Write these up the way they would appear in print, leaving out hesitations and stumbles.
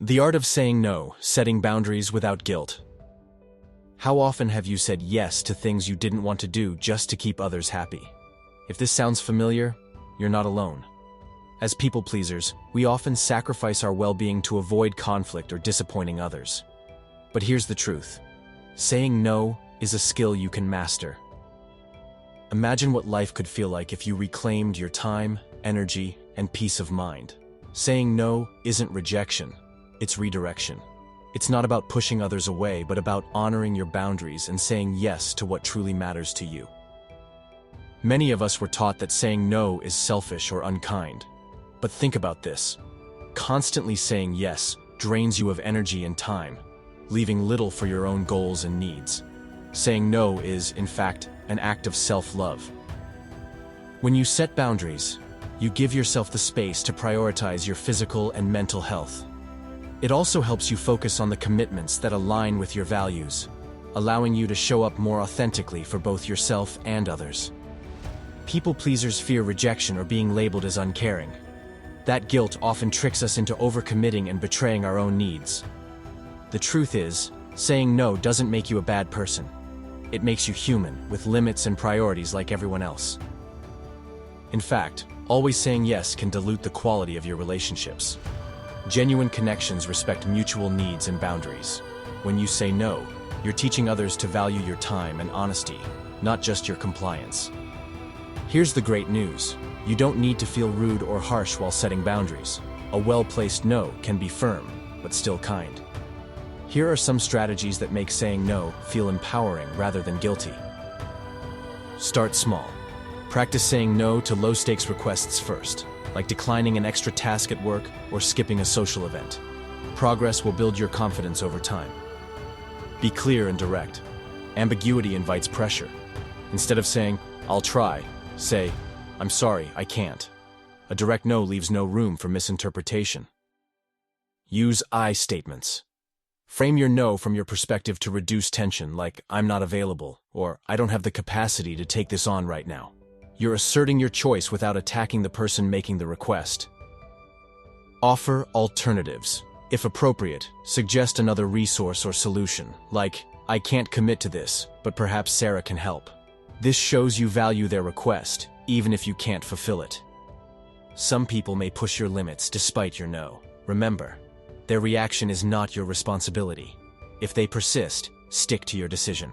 The art of saying no, setting boundaries without guilt. How often have you said yes to things you didn't want to do just to keep others happy? If this sounds familiar, you're not alone. As people pleasers, we often sacrifice our well-being to avoid conflict or disappointing others. But here's the truth. Saying no is a skill you can master. Imagine what life could feel like if you reclaimed your time, energy, and peace of mind. Saying no isn't rejection. It's redirection. It's not about pushing others away, but about honoring your boundaries and saying yes to what truly matters to you. Many of us were taught that saying no is selfish or unkind. But think about this. Constantly saying yes drains you of energy and time, leaving little for your own goals and needs. Saying no is, in fact, an act of self-love. When you set boundaries, you give yourself the space to prioritize your physical and mental health. It also helps you focus on the commitments that align with your values, allowing you to show up more authentically for both yourself and others. People pleasers fear rejection or being labeled as uncaring. That guilt often tricks us into overcommitting and betraying our own needs. The truth is, saying no doesn't make you a bad person. It makes you human, with limits and priorities like everyone else. In fact, always saying yes can dilute the quality of your relationships. Genuine connections respect mutual needs and boundaries. When you say no, you're teaching others to value your time and honesty, not just your compliance. Here's the great news. You don't need to feel rude or harsh while setting boundaries. A well-placed no can be firm, but still kind. Here are some strategies that make saying no feel empowering rather than guilty. Start small. Practice saying no to low-stakes requests first, like declining an extra task at work or skipping a social event. Progress will build your confidence over time. Be clear and direct. Ambiguity invites pressure. Instead of saying, "I'll try," say, "I'm sorry, I can't." A direct no leaves no room for misinterpretation. Use I statements. Frame your no from your perspective to reduce tension, like, "I'm not available," or "I don't have the capacity to take this on right now." You're asserting your choice without attacking the person making the request. Offer alternatives. If appropriate, suggest another resource or solution, like, "I can't commit to this, but perhaps Sarah can help." This shows you value their request, even if you can't fulfill it. Some people may push your limits despite your no. Remember, their reaction is not your responsibility. If they persist, stick to your decision.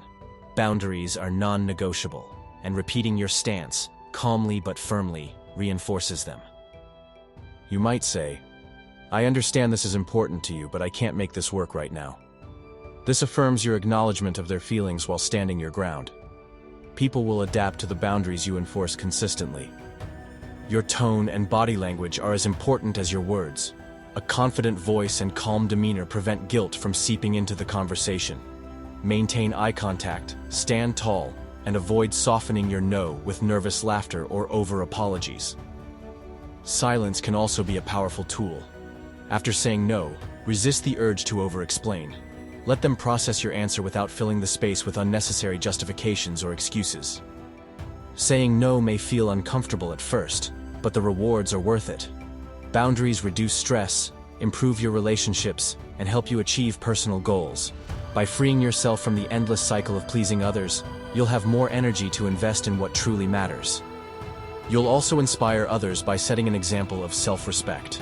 Boundaries are non-negotiable, and repeating your stance, calmly but firmly, reinforces them. You might say, "I understand this is important to you, but I can't make this work right now." This affirms your acknowledgement of their feelings while standing your ground. People will adapt to the boundaries you enforce consistently. Your tone and body language are as important as your words. A confident voice and calm demeanor prevent guilt from seeping into the conversation. Maintain eye contact, stand tall, and avoid softening your no with nervous laughter or over-apologies. Silence can also be a powerful tool. After saying no, resist the urge to over-explain. Let them process your answer without filling the space with unnecessary justifications or excuses. Saying no may feel uncomfortable at first, but the rewards are worth it. Boundaries reduce stress, improve your relationships, and help you achieve personal goals. By freeing yourself from the endless cycle of pleasing others, you'll have more energy to invest in what truly matters. You'll also inspire others by setting an example of self-respect.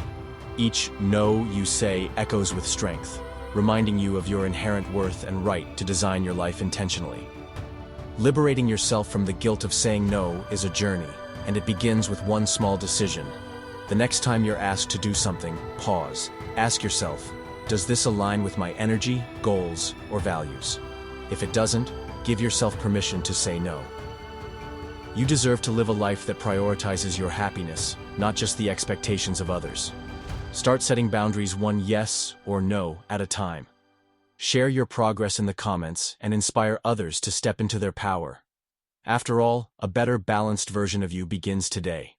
Each no you say echoes with strength, reminding you of your inherent worth and right to design your life intentionally. Liberating yourself from the guilt of saying no is a journey, and it begins with one small decision. The next time you're asked to do something, pause. Ask yourself, does this align with my energy, goals, or values? If it doesn't, give yourself permission to say no. You deserve to live a life that prioritizes your happiness, not just the expectations of others. Start setting boundaries one yes or no at a time. Share your progress in the comments and inspire others to step into their power. After all, a better, balanced version of you begins today.